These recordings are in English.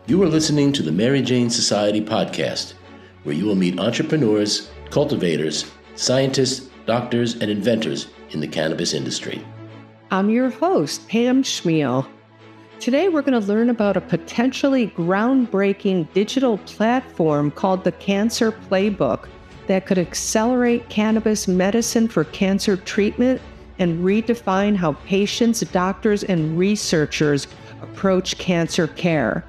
You are listening to the Mary Jane Society podcast, where you will meet entrepreneurs, cultivators, scientists, doctors, and inventors in the cannabis industry. I'm your host, Pam Schmiel. Today we're going to learn about a potentially groundbreaking digital platform called the Cancer Playbook that could accelerate cannabis medicine for cancer treatment and redefine how patients, doctors, and researchers approach cancer care.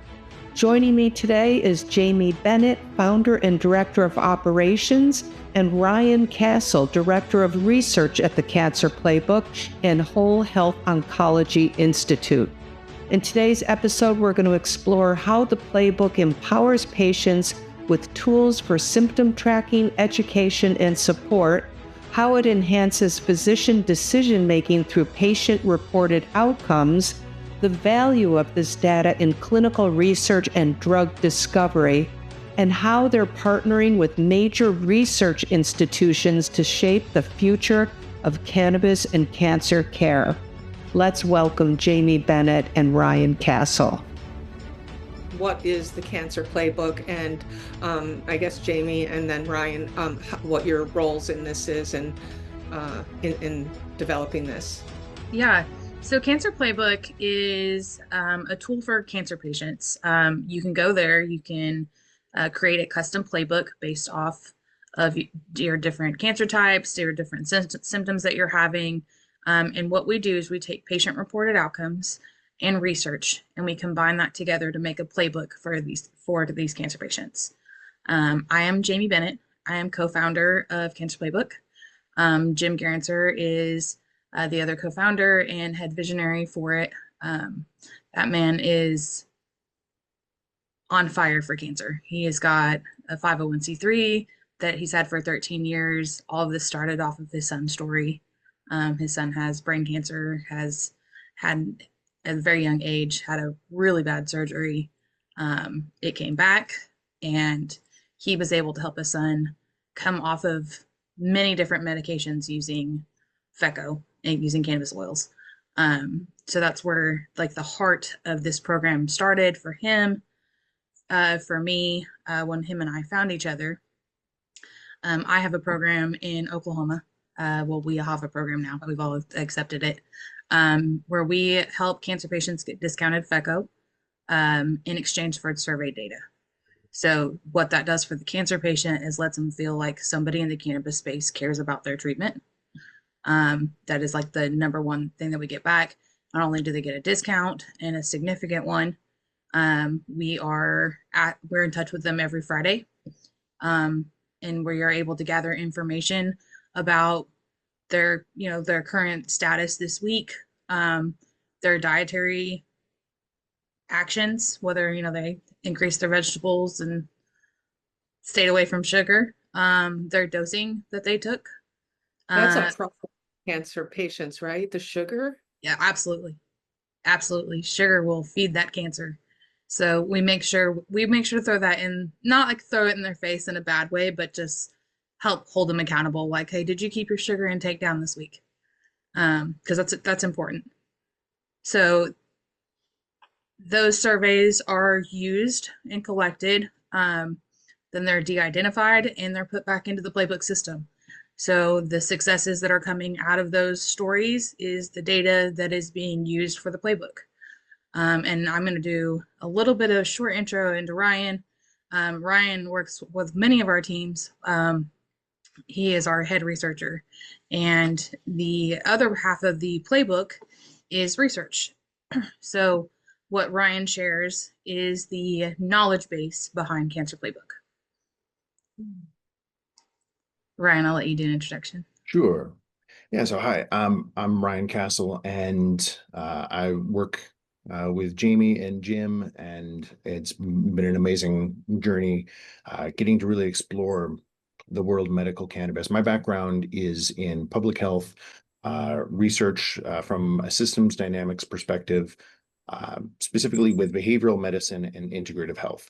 Joining me today is Jamie Bennett, founder and director of operations, and Ryan Castle, director of research at the Cancer Playbook and Whole Health Oncology Institute. In today's episode, we're going to explore how the Playbook empowers patients with tools for symptom tracking, education, and support, how it enhances physician decision-making through patient-reported outcomes, the value of this data in clinical research and drug discovery, and how they're partnering with major research institutions to shape the future of cannabis and cancer care. Let's welcome Jamie Bennett and Ryan Castle. What is the Cancer Playbook? And I guess Jamie and then Ryan, what your roles in this is and in developing this. Yeah. So Cancer Playbook is a tool for cancer patients. You can go there, you can create a custom playbook based off of your different cancer types, your different symptoms that you're having. And what we do is we take patient-reported outcomes and research, and we combine that together to make a playbook for these cancer patients. I am Jamie Bennett. I am co-founder of Cancer Playbook. Jim Garancer is the other co-founder and head visionary for it. That man is on fire for cancer. He has got a 501c3 that he's had for 13 years. All of this started off of his son's story. His son has brain cancer, has had at a very young age, had a really bad surgery. It came back, and he was able to help his son come off of many different medications using FECO and using cannabis oils. So that's where like the heart of this program started for him. For me, when him and I found each other, I have a program in Oklahoma. Well, we have a program now, but we've all accepted it, where we help cancer patients get discounted FECO in exchange for survey data. So what that does for the cancer patient is lets them feel like somebody in the cannabis space cares about their treatment. That is like the number one thing that we get back. Not only do they get a discount and a significant one, we're in touch with them every Friday, and we are able to gather information about their current status this week, their dietary actions, whether they increase their vegetables and stayed away from sugar, their dosing that they took. That's a problem for cancer patients, right? The sugar? Yeah, absolutely. Absolutely. Sugar will feed that cancer. So we make sure to throw that in, not like throw it in their face in a bad way, but just help hold them accountable. Like, hey, did you keep your sugar intake down this week? Because that's important. So those surveys are used and collected. Then they're de-identified and they're put back into the playbook system. So the successes that are coming out of those stories is the data that is being used for the playbook. And I'm going to do a little bit of a short intro into Ryan. Ryan works with many of our teams. He is our head researcher. And the other half of the playbook is research. So what Ryan shares is the knowledge base behind Cancer Playbook. Ryan, I'll let you do an introduction. Sure. Yeah. So hi, I'm Ryan Castle, and I work with Jamie and Jim, and it's been an amazing journey getting to really explore the world of medical cannabis. My background is in public health research from a systems dynamics perspective, specifically with behavioral medicine and integrative health.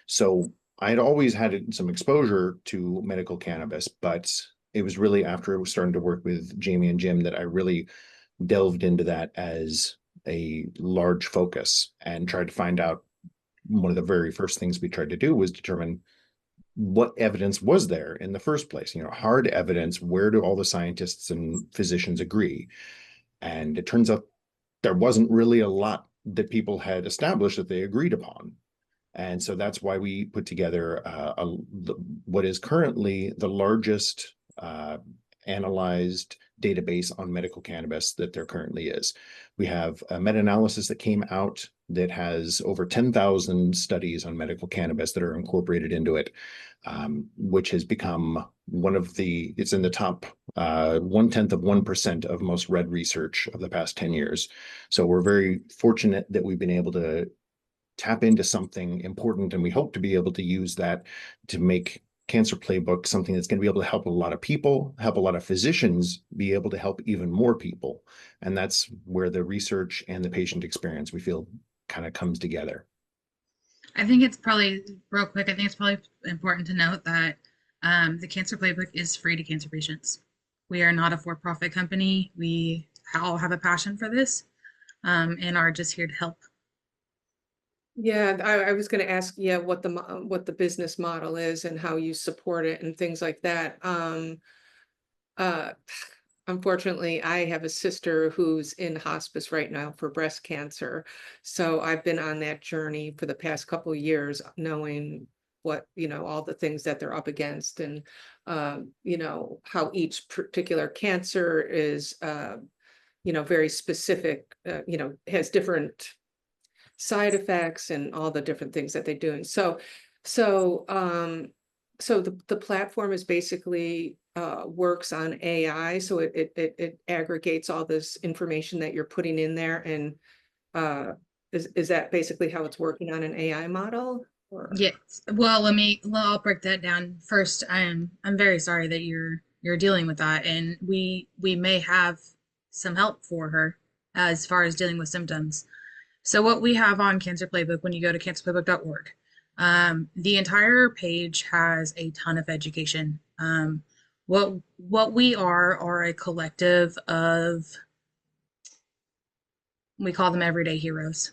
So I had always had some exposure to medical cannabis, but it was really after I was starting to work with Jamie and Jim that I really delved into that as a large focus and tried to find out one of the very first things we tried to do was determine what evidence was there in the first place, hard evidence. Where do all the scientists and physicians agree? And it turns out there wasn't really a lot that people had established that they agreed upon. And so that's why we put together what is currently the largest analyzed database on medical cannabis that there currently is. We have a meta-analysis that came out that has over 10,000 studies on medical cannabis that are incorporated into it, which has become it's in the top 0.1% of most read research of the past 10 years. So we're very fortunate that we've been able to tap into something important, and we hope to be able to use that to make Cancer Playbook something that's going to be able to help a lot of people, help a lot of physicians be able to help even more people. And that's where the research and the patient experience, we feel, kind of comes together. I think it's probably, real quick, I think it's probably important to note that the Cancer Playbook is free to cancer patients. We are not a for-profit company. We all have a passion for this and are just here to help. Yeah, I was going to ask, what the business model is and how you support it and things like that. Unfortunately, I have a sister who's in hospice right now for breast cancer. So I've been on that journey for the past couple of years, knowing what, all the things that they're up against, and, how each particular cancer is, very specific, has different side effects and all the different things that they're doing. So the platform is basically works on AI. So it aggregates all this information that you're putting in there. And is that basically how it's working on an AI model? Or? Yes. Well, I'll break that down. First, I'm very sorry that you're dealing with that, and we may have some help for her as far as dealing with symptoms. So what we have on Cancer Playbook, when you go to cancerplaybook.org, the entire page has a ton of education. What we are a collective of, we call them everyday heroes.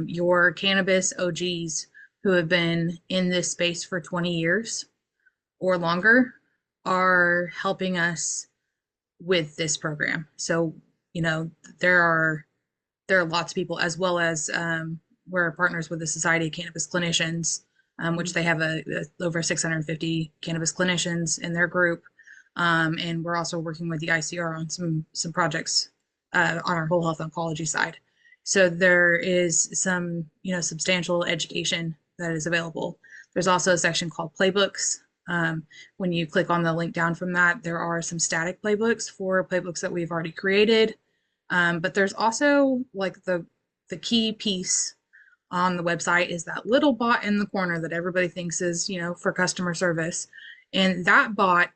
Your cannabis OGs who have been in this space for 20 years or longer are helping us with this program. So, there are lots of people, as well as we're partners with the Society of Cannabis Clinicians, which they have over 650 cannabis clinicians in their group. And we're also working with the ICR on some projects on our whole health oncology side. So there is some, substantial education that is available. There's also a section called Playbooks. When you click on the link down from that, there are some static playbooks for playbooks that we've already created. But there's also like the key piece on the website is that little bot in the corner that everybody thinks is, for customer service. And that bot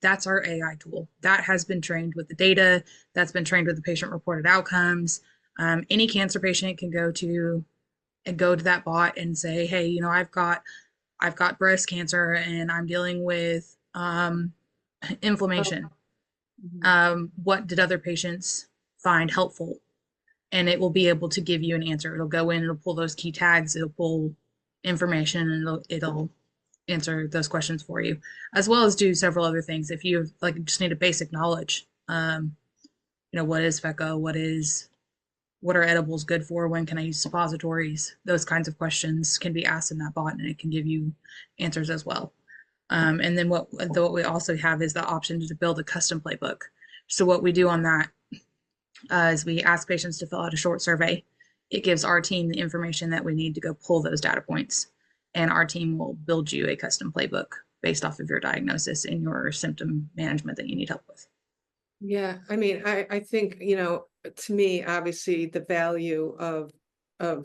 that's our AI tool that has been trained with the data, that's been trained with the patient reported outcomes. Any cancer patient can go to that bot and say, hey, I've got breast cancer and I'm dealing with inflammation. What did other patients find helpful? And it will be able to give you an answer. It'll go in, it'll pull those key tags, it'll pull information, and it'll answer those questions for you, as well as do several other things. If you just need a basic knowledge, what is FECA, what are edibles good for, when can I use suppositories, those kinds of questions can be asked in that bot, and it can give you answers as well. And then what we also have is the option to build a custom playbook. So what we do on that is we ask patients to fill out a short survey. It gives our team the information that we need to go pull those data points, and our team will build you a custom playbook based off of your diagnosis and your symptom management that you need help with. Yeah, I think, to me, obviously, the value of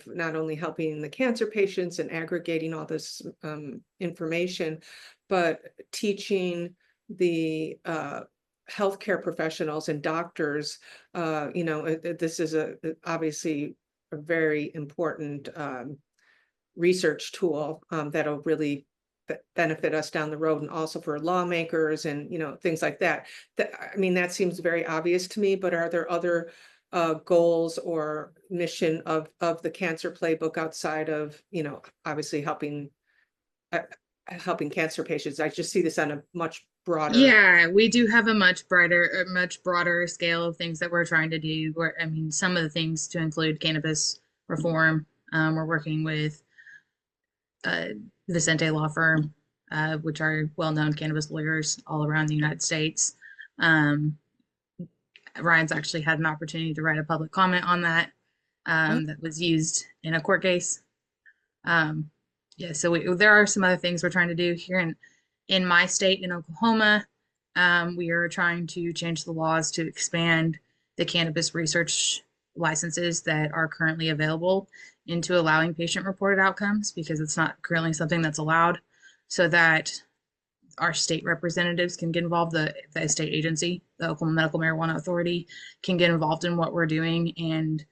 not only helping the cancer patients and aggregating all this information, but teaching the healthcare professionals and doctors, this is obviously a very important research tool that'll really benefit us down the road, and also for lawmakers and things like that. That seems very obvious to me, but are there other goals or mission of the Cancer Playbook outside of, you know, obviously helping cancer patients? I just see this on a much broader. Yeah, we do have a much broader scale of things that we're trying to do. I mean, some of the things to include cannabis reform. We're working with Vicente Law Firm, which are well-known cannabis lawyers all around the United States. Ryan's actually had an opportunity to write a public comment on that that was used in a court case. Yeah, so there are some other things we're trying to do here in my state in Oklahoma. We are trying to change the laws to expand the cannabis research licenses that are currently available into allowing patient-reported outcomes, because it's not currently something that's allowed, so that our state representatives can get involved, the state agency, the Oklahoma Medical Marijuana Authority, can get involved in what we're doing. And,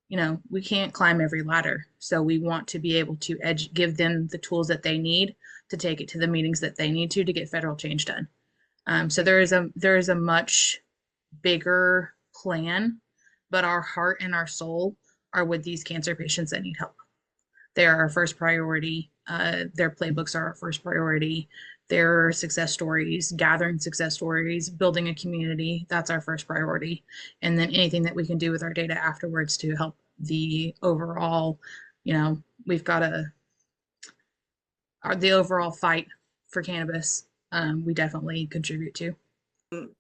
you know, we can't climb every ladder. So we want to be able to give them the tools that they need to take it to the meetings that they need to get federal change done. So there is a much bigger plan, but our heart and our soul are with these cancer patients that need help. They're our first priority. Their playbooks are our first priority. Their success stories, gathering success stories, building a community, that's our first priority. And then anything that we can do with our data afterwards to help the overall, you know, we've got the overall fight for cannabis, we definitely contribute to.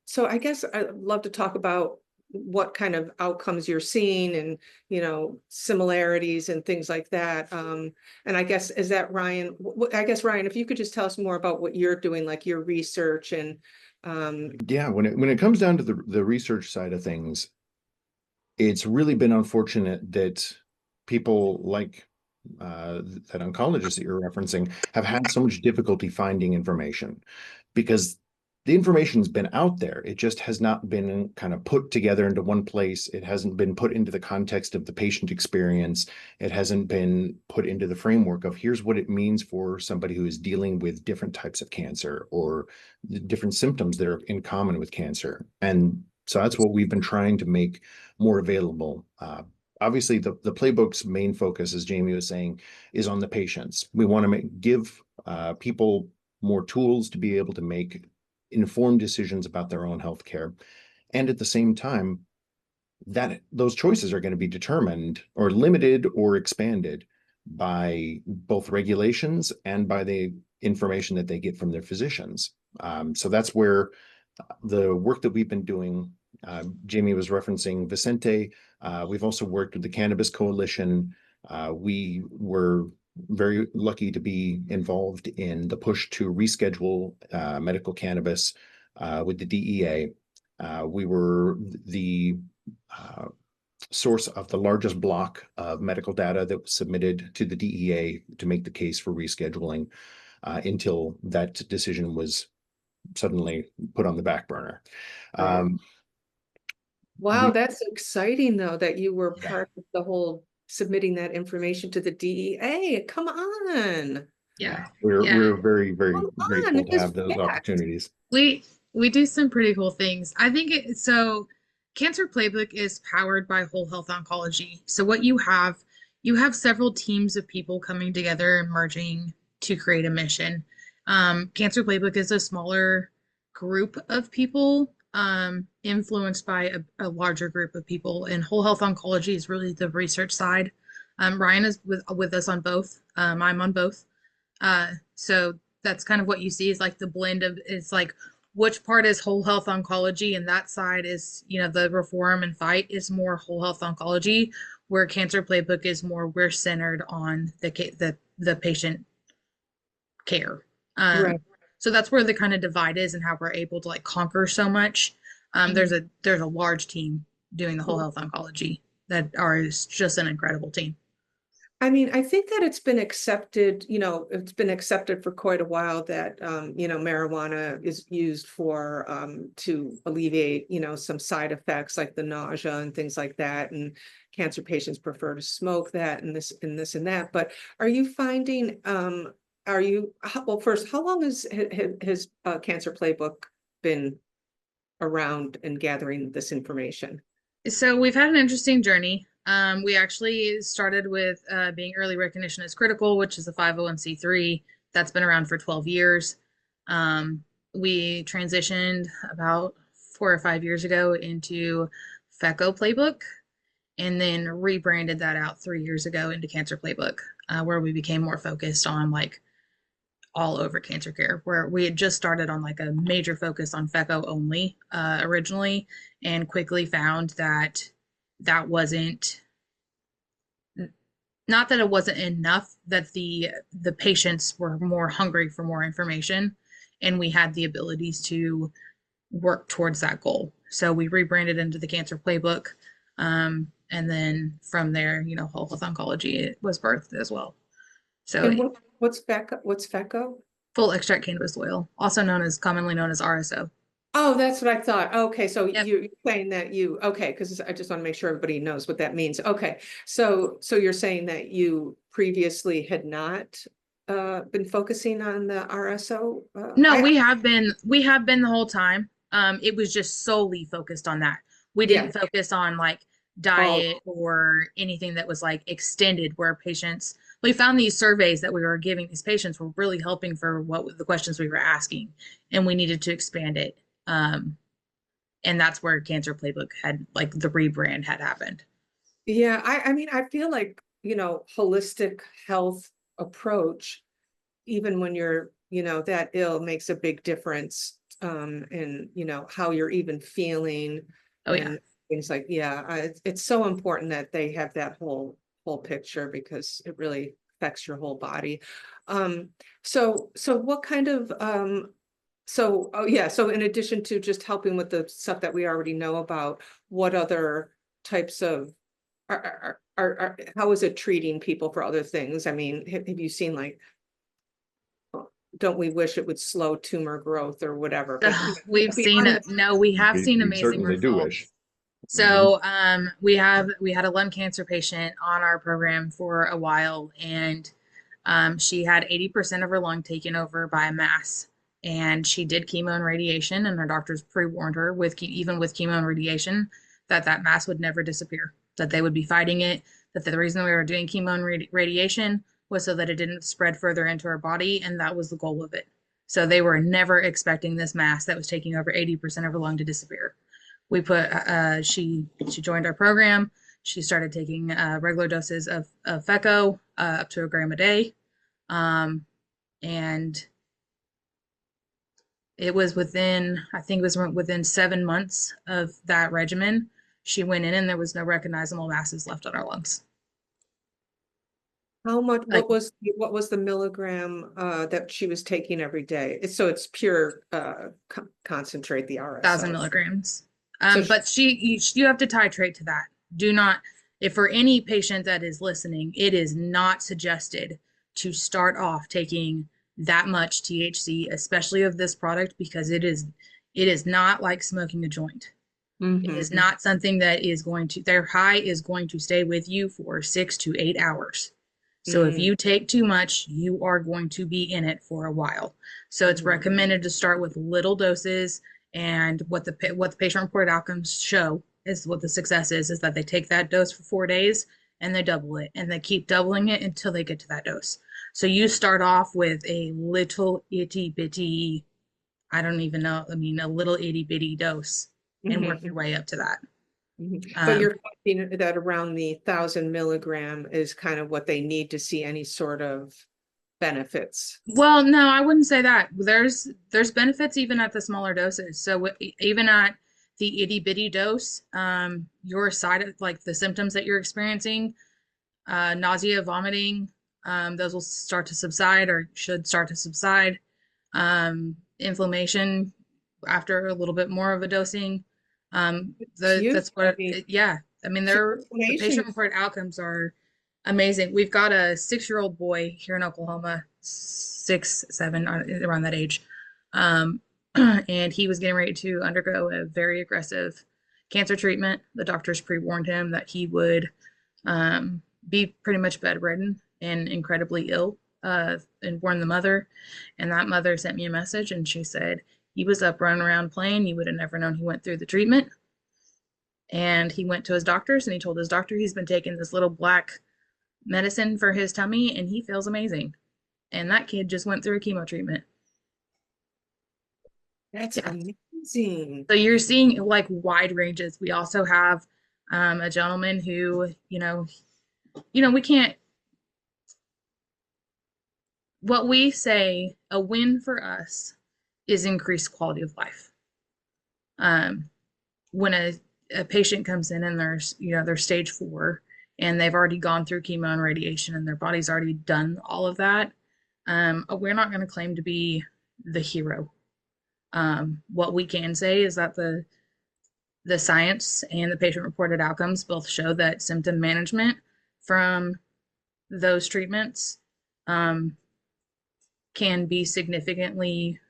So I guess I'd love to talk about what kind of outcomes you're seeing and, you know, similarities and things like that. And I guess, is that Ryan? I guess, Ryan, if you could just tell us more about what you're doing, like your research and. Yeah, when it comes down to the research side of things, it's really been unfortunate that people like that oncologist that you're referencing have had so much difficulty finding information, because the information's been out there. It just has not been kind of put together into one place. It hasn't been put into the context of the patient experience. It hasn't been put into the framework of here's what it means for somebody who is dealing with different types of cancer or different symptoms that are in common with cancer. And so that's what we've been trying to make more available. Obviously, the playbook's main focus, as Jamie was saying, is on the patients. We want to give people more tools to be able to make informed decisions about their own healthcare. And at the same time, that those choices are going to be determined or limited or expanded by both regulations and by the information that they get from their physicians. So that's where the work that we've been doing, Jamie was referencing Vicente. We've also worked with the Cannabis Coalition. We were very lucky to be involved in the push to reschedule medical cannabis with the DEA. We were the source of the largest block of medical data that was submitted to the DEA to make the case for rescheduling until that decision was suddenly put on the back burner. Wow, that's exciting though, that you were part of the whole submitting that information to the DEA. Come on. Yeah. We're very, very grateful to It's have those opportunities. We do some pretty cool things. I think so Cancer Playbook is powered by Whole Health Oncology. So what you have several teams of people coming together and merging to create a mission. Cancer Playbook is a smaller group of people influenced by a larger group of people, and Whole Health Oncology is really the research side. Ryan is with us on both. I'm on both. So that's kind of what you see is like the blend of, it's like which part is Whole Health Oncology, and that side is, you know, the reform and fight is more Whole Health Oncology, where Cancer Playbook is more, we're centered on the patient care. Right. So that's where the kind of divide is and how we're able to like conquer so much. There's a large team doing the Whole Health Oncology that is just an incredible team. I mean, I think that it's been accepted, you know, it's been accepted for quite a while that, you know, marijuana is used for, to alleviate, you know, some side effects like the nausea and things like that. And cancer patients prefer to smoke that and this and that. But are you finding, well, first, how long has Cancer Playbook been around and gathering this information? So we've had an interesting journey. We actually started with being early recognition as critical, which is a 501(c)(3 that's been around for 12 years. We transitioned about 4 or 5 years ago into FECO Playbook and then rebranded that out 3 years ago into Cancer Playbook, where we became more focused on like all over cancer care, where we had just started on like a major focus on FECO only originally, and quickly found that that wasn't, not that it wasn't enough, that the patients were more hungry for more information, and we had the abilities to work towards that goal. So we rebranded into the Cancer Playbook, and then from there, Whole Health Oncology, it was birthed as well. So And what's FECO? What's FECO? full extract cannabis oil, also commonly known as RSO. Oh, that's what I thought. Okay, so Yep. you're saying that okay, because I just want to make sure everybody knows what that means. Okay, so you're saying that you previously had not been focusing on the RSO? No, we have been the whole time. It was just solely focused on that. We Yeah. didn't focus on like diet or anything that was like extended where patients, we found these surveys that we were giving these patients were really helping for what the questions we were asking, and we needed to expand it. And that's where Cancer Playbook had, like, the rebrand had happened. Yeah, I mean, I feel like, holistic health approach, even when you're, that ill, makes a big difference in, how you're even feeling Oh yeah. and things like, it's so important that they have that whole picture because it really affects your whole body. So what kind of so in addition to just helping with the stuff that we already know about, what other types of how is it treating people for other things? I mean, have you seen like, don't we wish it would slow tumor growth or whatever? But We've seen beyond no, we have seen We amazing certainly do results. wish. So we had a lung cancer patient on our program for a while, and she had 80% of her lung taken over by a mass, and she did chemo and radiation, and her doctors pre-warned her even with chemo and radiation that mass would never disappear, that they would be fighting it, that the reason we were doing chemo and radiation was so that it didn't spread further into her body, and that was the goal of it. So they were never expecting this mass that was taking over 80% of her lung to disappear. We put she joined our program. She started taking regular doses of FECO up to 1 gram a day, and it was I think it was within 7 months of that regimen, she went in and there was no recognizable masses left on her lungs. how much, Like what was the milligram that she was taking every day? So it's pure concentrate, the RSO. 1,000 milligrams. So But you have to titrate to that. Do not, if for any patient that is listening, it is not suggested to start off taking that much THC, especially of this product, because it is not like smoking a joint. It is not something that is their high is going to stay with you for 6 to 8 hours. So if you take too much, you are going to be in it for a while. So it's recommended to start with little doses, and what the patient reported outcomes show is what the success is that they take that dose for 4 days and they double it, and they keep doubling it until they get to that dose. So you start off with a little itty bitty, I don't even know, I mean, a little itty bitty dose and work your way up to that. But you're finding that around the 1,000 milligram is kind of what they need to see any sort of benefits. Well, no, I wouldn't say that. There's benefits even at the smaller doses. So even at the itty bitty dose, your like the symptoms that you're experiencing, nausea, vomiting, those will start to subside or should start to subside. Inflammation after a little bit more of a dosing. That's what, yeah. I mean, the patient reported outcomes are amazing. We've got a 6-year-old boy here in Oklahoma, 6, 7, around that age. And he was getting ready to undergo a very aggressive cancer treatment. The doctors pre-warned him that he would be pretty much bedridden and incredibly ill, and warned the mother. And that mother sent me a message, and she said, he was up running around playing. You would have never known he went through the treatment. And he went to his doctors and he told his doctor he's been taking this little black medicine for his tummy and he feels amazing. And that kid just went through a chemo treatment. That's Yeah. amazing. So you're seeing like wide ranges. We also have a gentleman who, we can't, what we say a win for us is increased quality of life. When a patient comes in and they're stage 4 and they've already gone through chemo and radiation and their body's already done all of that, we're not going to claim to be the hero. What we can say is that the science and the patient reported outcomes both show that symptom management from those treatments can be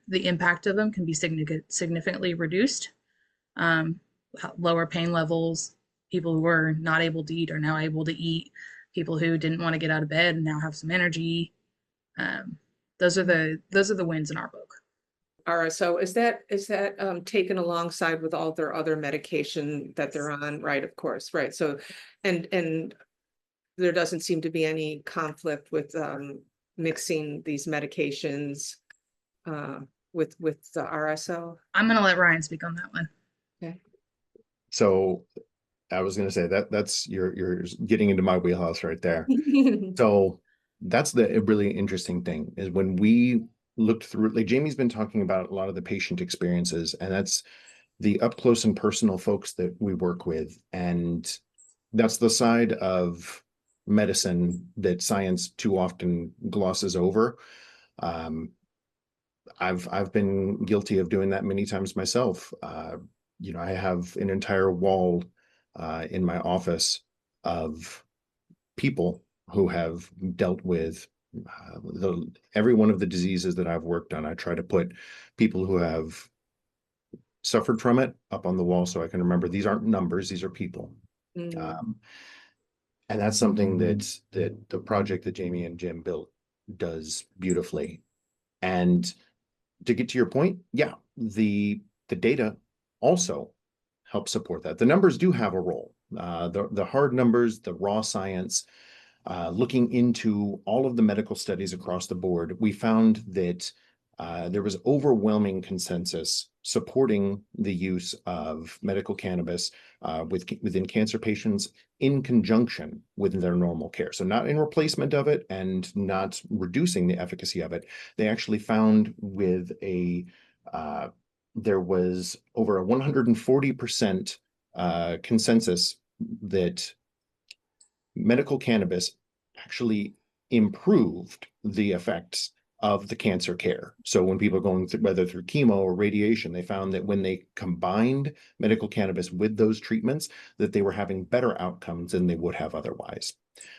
the impact of them can be significantly reduced. Lower pain levels, people who were not able to eat are now able to eat, people who didn't want to get out of bed now have some energy. Those are the wins in our book. RSO, is that taken alongside with all their other medication that they're on, right? Of course, right. So, and there doesn't seem to be any conflict with mixing these medications with the RSO. I'm going to let Ryan speak on that one. Okay. So I was going to say that's you're getting into my wheelhouse right there. So that's the really interesting thing is when we looked through, like Jamie's been talking about a lot of the patient experiences, and that's the up close and personal folks that we work with. And that's the side of medicine that science too often glosses over. I've been guilty of doing that many times myself. I have an entire wall in my office of people who have dealt with every one of the diseases that I've worked on. I try to put people who have suffered from it up on the wall so I can remember these aren't numbers, these are people. And that's something that the project that Jamie and Jim built does beautifully. And to get to your point, yeah, the data also help support that. The numbers do have a role. The hard numbers, the raw science, looking into all of the medical studies across the board, we found that there was overwhelming consensus supporting the use of medical cannabis within cancer patients in conjunction with their normal care. So not in replacement of it and not reducing the efficacy of it. They actually found with there was over a 140% consensus that medical cannabis actually improved the effects of the cancer care. So when people are going through, whether through chemo or radiation, they found that when they combined medical cannabis with those treatments, that they were having better outcomes than they would have otherwise.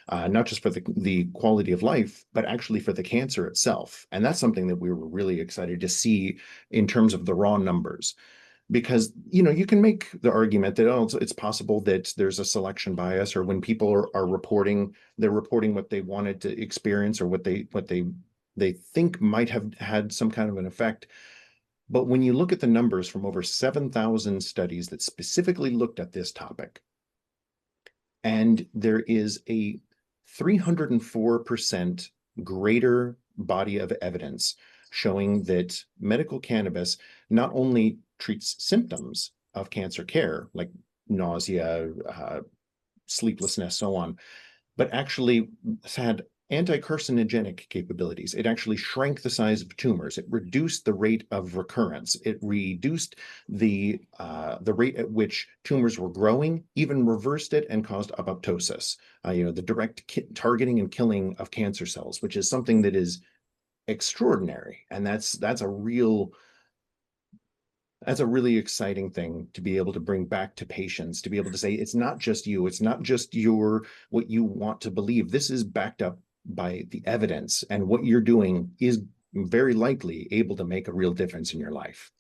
Not just for the quality of life, but actually for the cancer itself. And that's something that we were really excited to see in terms of the raw numbers. Because, you can make the argument that, it's possible that there's a selection bias, or when people are reporting, they're reporting what they wanted to experience or what they think might have had some kind of an effect. But when you look at the numbers from over 7,000 studies that specifically looked at this topic, and there is a 304% greater body of evidence showing that medical cannabis not only treats symptoms of cancer care, like nausea, sleeplessness, so on, but actually had anti-carcinogenic capabilities. It actually shrank the size of tumors. It reduced the rate of recurrence. It reduced the rate at which tumors were growing, even reversed it and caused apoptosis. The direct targeting and killing of cancer cells, which is something that is extraordinary. And that's a really exciting thing to be able to bring back to patients, to be able to say, it's not just you, it's not just what you want to believe. This is backed up by the evidence, and what you're doing is very likely able to make a real difference in your life.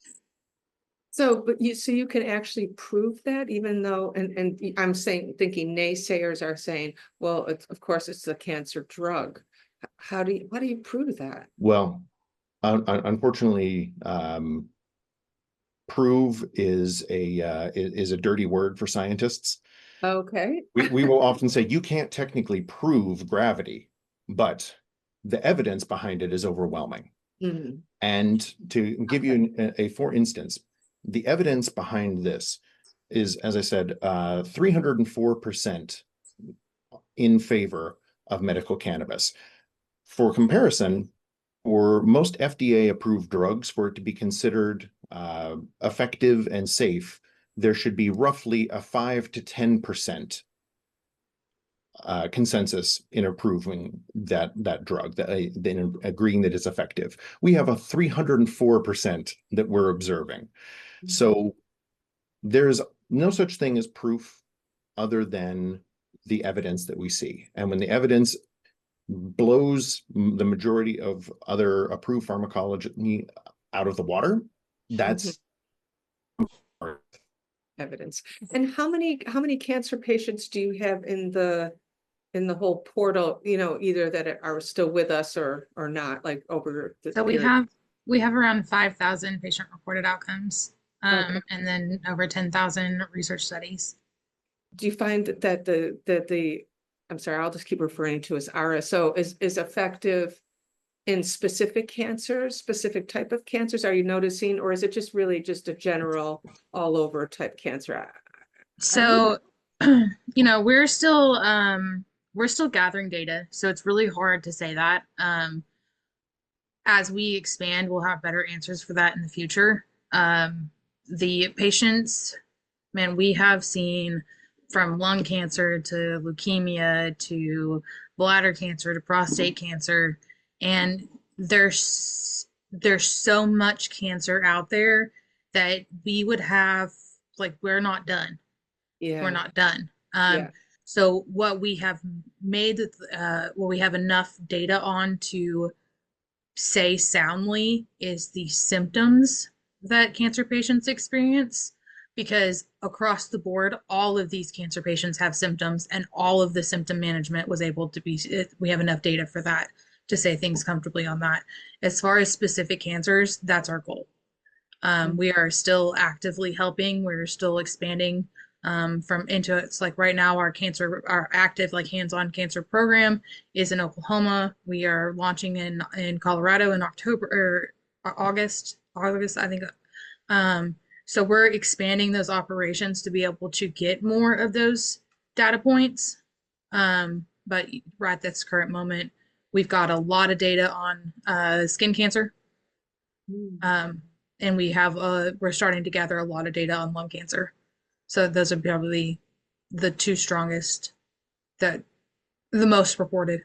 So you can actually prove that, even though, and I'm thinking naysayers are saying, well, of course it's a cancer drug. How do you prove that? Well, unfortunately, prove is a dirty word for scientists. Okay. We will often say you can't technically prove gravity, but the evidence behind it is overwhelming. Mhm. And to give you a for instance, the evidence behind this is, as I said, 304% in favor of medical cannabis. For comparison, for most FDA-approved drugs, for it to be considered effective and safe, there should be roughly a 5 to 10% consensus in approving that drug, in agreeing that it's effective. We have a 304% that we're observing. So there's no such thing as proof other than the evidence that we see. And when the evidence blows the majority of other approved pharmacology out of the water, that's Evidence. And how many cancer patients do you have in the whole portal, either that are still with us or not, like over the So period? we have around 5,000 patient reported outcomes, Okay. and then over 10,000 research studies. Do you find that the I'm sorry, I'll just keep referring to as RSO is effective in specific cancers, specific type of cancers? Are you noticing, or is it just really just a general all over type cancer? So, we're still gathering data, so it's really hard to say that. As we expand, we'll have better answers for that in the future. The patients, man, we have seen from lung cancer to leukemia to bladder cancer to prostate cancer, and there's so much cancer out there that we would have, like, we're not done. Yeah. We're not done. Yeah. So what we have made, what we have enough data on to say soundly is the symptoms that cancer patients experience, because across the board, all of these cancer patients have symptoms, and all of the symptom management was able to be, we have enough data for that to say things comfortably on that. As far as specific cancers, that's our goal. We are still actively helping. We're still expanding from into it's like right now our active like hands-on cancer program is in Oklahoma. We are launching in Colorado in October or August I think. So we're expanding those operations to be able to get more of those data points. But right at this current moment, we've got a lot of data on skin cancer. And we're starting to gather a lot of data on lung cancer. So those are probably the two strongest, the most reported.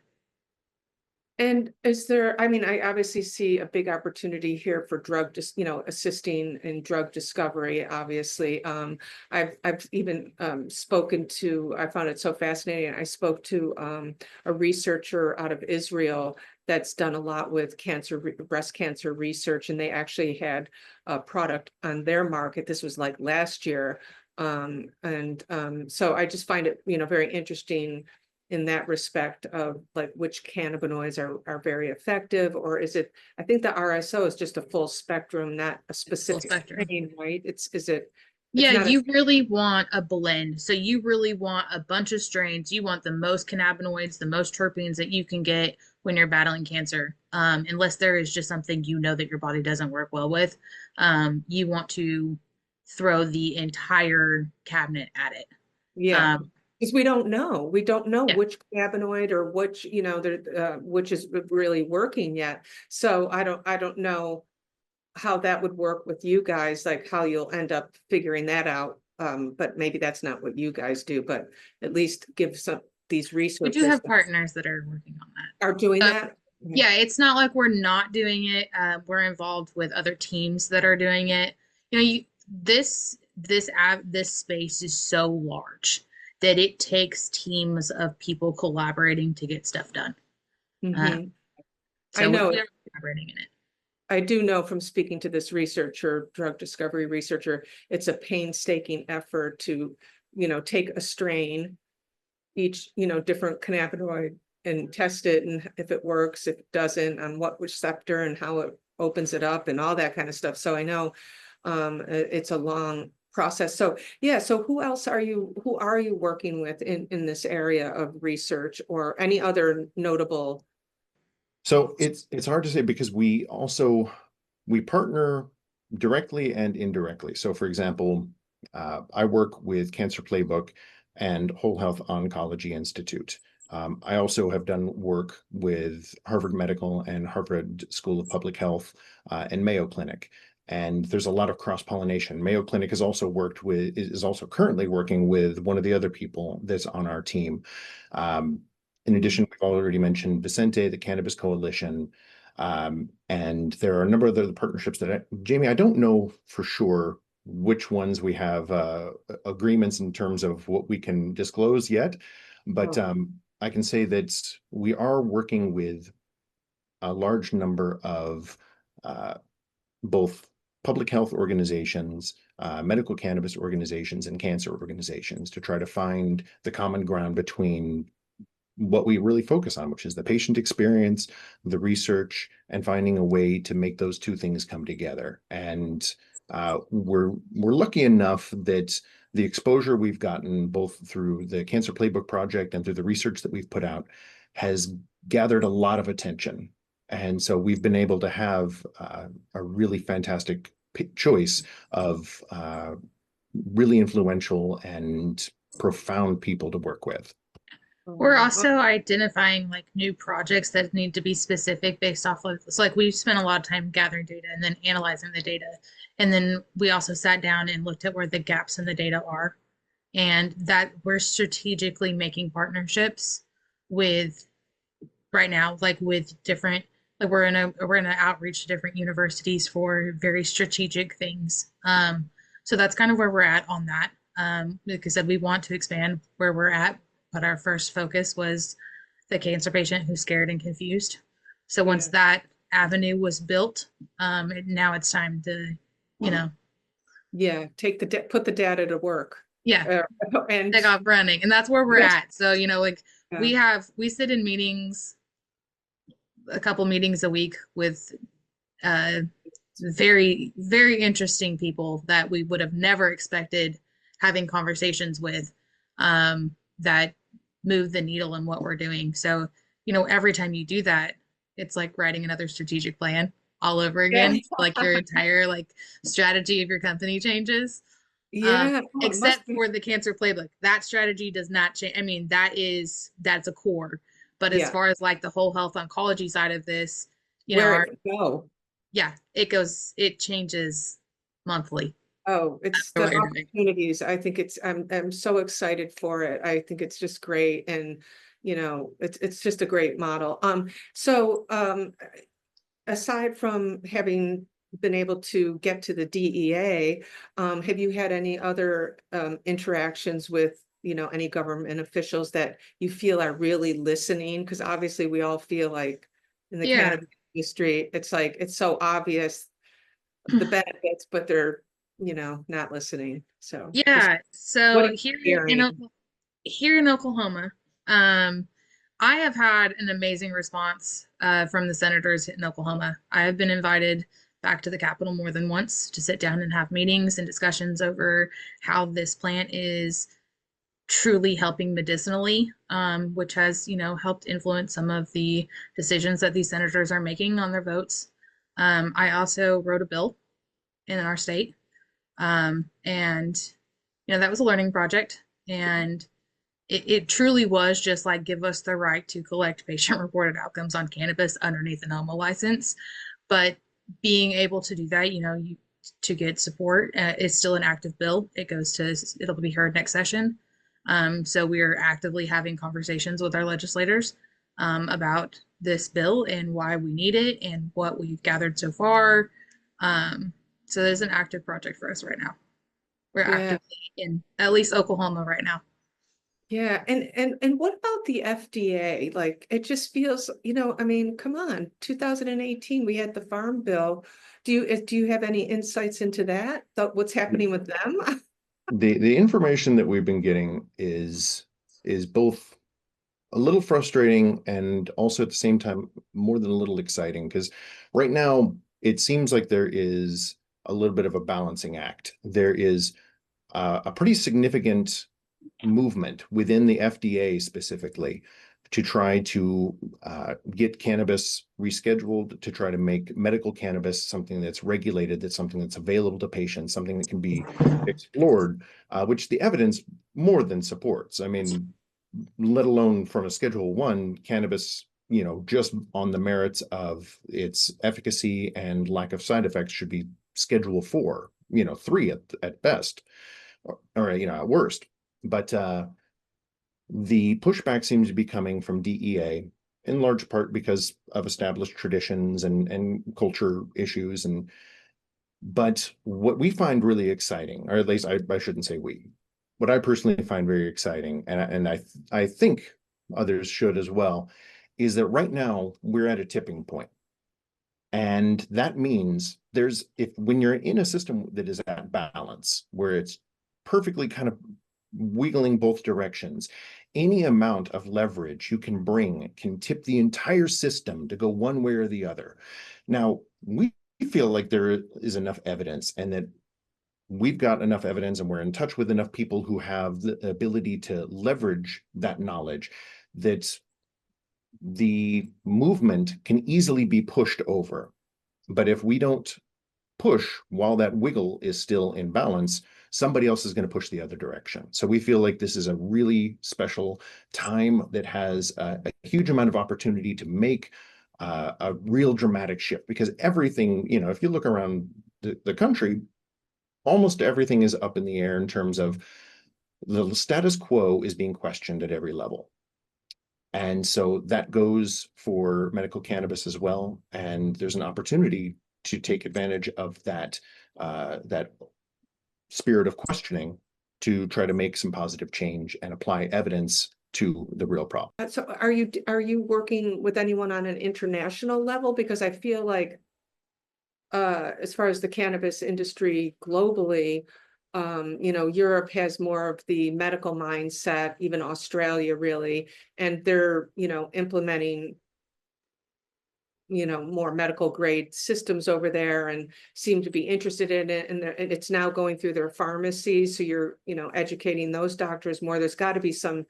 And is there, I mean, I obviously see a big opportunity here for assisting in drug discovery, obviously. I've even spoken to, I found it so fascinating. I spoke to a researcher out of Israel that's done a lot with breast cancer research, and they actually had a product on their market. This was like last year. So I just find it, very interesting in that respect of like which cannabinoids are very effective, or is it, I think the RSO is just a full spectrum, not a specific strain, right? Yeah, you really want a blend. So you really want a bunch of strains. You want the most cannabinoids, the most terpenes that you can get when you're battling cancer. Unless there is just something that your body doesn't work well with. You want to throw the entire cabinet at it. Yeah. Because we don't know Yeah. which cannabinoid or which, which is really working yet. So I don't know how that would work with you guys, like how you'll end up figuring that out. But maybe that's not what you guys do, but at least give these researchers. We do have partners that are working on that. Are doing that? Yeah, it's not like we're not doing it. We're involved with other teams that are doing it. This space is so large that it takes teams of people collaborating to get stuff done. I know we're collaborating in it. I do know from speaking to this drug discovery researcher, it's a painstaking effort to, take a strain, each, different cannabinoid, and test it, and if it works, if it doesn't, on what receptor and how it opens it up and all that kind of stuff. So I know It's a long process. So yeah, so who are you working with in this area of research, or any other notable? So it's hard to say because we partner directly and indirectly. So for example, I work with Cancer Playbook and Whole Health Oncology Institute. I also have done work with Harvard Medical and Harvard School of Public Health and Mayo Clinic. And there's a lot of cross-pollination. Mayo Clinic is also currently working with one of the other people that's on our team. In addition, we've already mentioned Vicente, the Cannabis Coalition, and there are a number of other partnerships that Jamie, I don't know for sure which ones we have agreements in terms of what we can disclose yet, but I can say that we are working with a large number of both public health organizations, medical cannabis organizations, and cancer organizations to try to find the common ground between what we really focus on, which is the patient experience, the research, and finding a way to make those two things come together. And we're lucky enough that the exposure we've gotten both through the Cancer Playbook project and through the research that we've put out has gathered a lot of attention. And so we've been able to have a really fantastic choice of really influential and profound people to work with. We're also identifying like new projects that need to be specific based off of, so like we spent a lot of time gathering data and then analyzing the data. And then we also sat down and looked at where the gaps in the data are, and that we're strategically making partnerships with right now, like with different, like we're in an outreach to different universities for very strategic things. So that's kind of where we're at on that. Like I said, we want to expand where we're at, but our first focus was the cancer patient who's scared and confused. So once that avenue was built, now it's time to, put the data to work. And take off running, and that's where we're at. So we sit in meetings, a couple meetings a week with very, very interesting people that we would have never expected having conversations with, that move the needle in what we're doing. So, every time you do that, it's like writing another strategic plan all over again. Like your entire strategy of your company changes. Except for the Cancer Playbook. That strategy does not change. I mean, that's a core. But as far as the whole health oncology side of this, it changes monthly. It's the opportunities. I think I'm so excited for it. I think it's just great. And, it's just a great model. Aside from having been able to get to the DEA, have you had any other interactions with, any government officials that you feel are really listening? Because obviously we all feel like in the cannabis industry, it's so obvious the benefits, but they're not listening. So here in Oklahoma, I have had an amazing response from the senators in Oklahoma. I have been invited back to the Capitol more than once to sit down and have meetings and discussions over how this plant is truly helping medicinally, which has helped influence some of the decisions that these senators are making on their votes. I also wrote a bill in our state. That was a learning project, and it truly was just give us the right to collect patient-reported outcomes on cannabis underneath an OMA license. But being able to do that, to get support, is still an active bill. It'll be heard next session. So we are actively having conversations with our legislators about this bill and why we need it and what we've gathered so far. So there's an active project for us right now. We're actively in at least Oklahoma right now. Yeah. And what about the FDA? It just feels, come on, 2018, we had the Farm Bill. Do you have any insights into that? What's happening with them? The information that we've been getting is both a little frustrating and also at the same time more than a little exciting, because right now it seems like there is a little bit of a balancing act. There is a pretty significant movement within the FDA specifically to try to get cannabis rescheduled, to try to make medical cannabis something that's regulated, that's something that's available to patients, something that can be explored, which the evidence more than supports. I mean, let alone from a Schedule 1 cannabis, just on the merits of its efficacy and lack of side effects should be Schedule 4, 3 at best, or at worst. But the pushback seems to be coming from DEA in large part because of established traditions and culture issues. But what we find really exciting, or at least I shouldn't say we, what I personally find very exciting, and I think others should as well, is that right now we're at a tipping point. And that means when you're in a system that is at balance, where it's perfectly kind of wiggling both directions, any amount of leverage you can bring can tip the entire system to go one way or the other. Now, we feel like there is enough evidence, and that we've got enough evidence, and we're in touch with enough people who have the ability to leverage that knowledge, that the movement can easily be pushed over. But if we don't push while that wiggle is still in balance, somebody else is going to push the other direction. So we feel like this is a really special time that has a huge amount of opportunity to make a real dramatic shift, because everything, if you look around the country, almost everything is up in the air in terms of the status quo is being questioned at every level. And so that goes for medical cannabis as well. And there's an opportunity to take advantage of that spirit of questioning to try to make some positive change and apply evidence to the real problem. So are you working with anyone on an international level? Because I feel like as far as the cannabis industry globally, Europe has more of the medical mindset, even Australia really, and they're, implementing, more medical grade systems over there and seem to be interested in it. And it's now going through their pharmacies. So you're, educating those doctors more. There's got to be some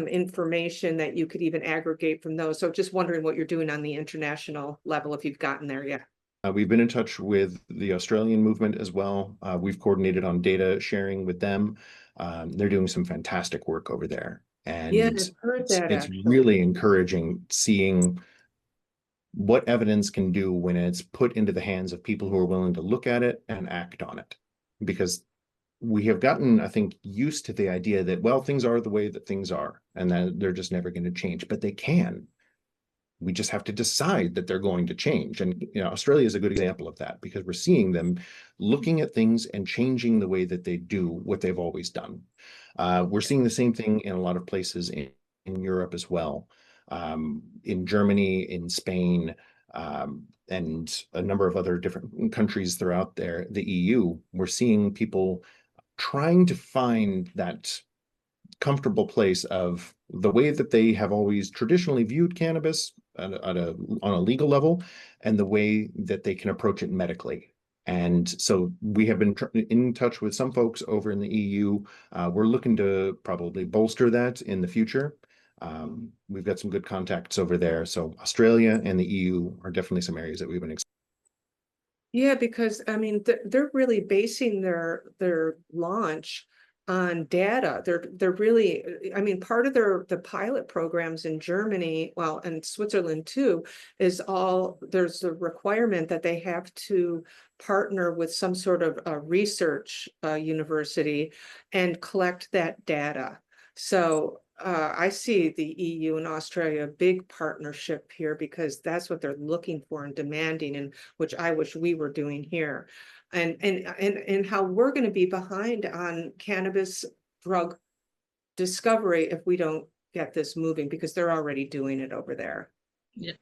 information that you could even aggregate from those. So just wondering what you're doing on the international level, if you've gotten there yet. We've been in touch with the Australian movement as well. We've coordinated on data sharing with them. They're doing some fantastic work over there. And yeah, I've heard that it's really encouraging seeing what evidence can do when it's put into the hands of people who are willing to look at it and act on it. Because we have gotten, I think, used to the idea that, well, things are the way that things are, and that they're just never going to change, but they can. We just have to decide that they're going to change. And Australia is a good example of that, because we're seeing them looking at things and changing the way that they do what they've always done. We're seeing the same thing in a lot of places in Europe as well. In Germany, in Spain, and a number of other different countries throughout the EU, we're seeing people trying to find that comfortable place of the way that they have always traditionally viewed cannabis on a legal level, and the way that they can approach it medically. And so we have been in touch with some folks over in the EU. We're looking to probably bolster that in the future. We've got some good contacts over there. So Australia and the EU are definitely some areas that we've been. Yeah, because I mean, they're really basing their launch on data. They're really, I mean, part of the pilot programs in Germany, well, and Switzerland too, is there's a requirement that they have to partner with some sort of a research university and collect that data. So I see the EU and Australia a big partnership here, because that's what they're looking for and demanding, and which I wish we were doing here. And how we're going to be behind on cannabis drug discovery if we don't get this moving, because they're already doing it over there. Yeah,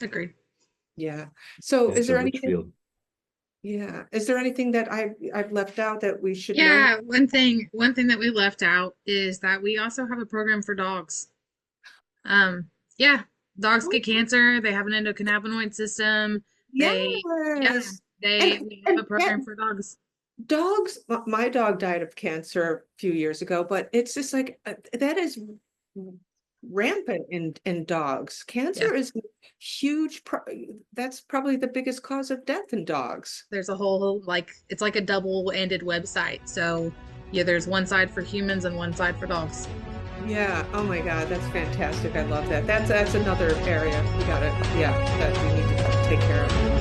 agreed. Yeah. So It's is there a rich anything? field. Yeah. Is there anything that I've left out that we should know? Yeah, one thing that we left out is that we also have a program for dogs. Yeah, dogs get cancer. They have an endocannabinoid system. Yeah, Yes. We have a program for dogs. Dogs, my dog died of cancer a few years ago, but it's just like that is rampant in dogs. Cancer is huge. That's probably the biggest cause of death in dogs. There's a whole, like, it's like a double-ended website. So yeah, there's one side for humans and one side for dogs. Yeah. Oh my God, that's fantastic. I love that. That's another area we gotta, that we need to take care of.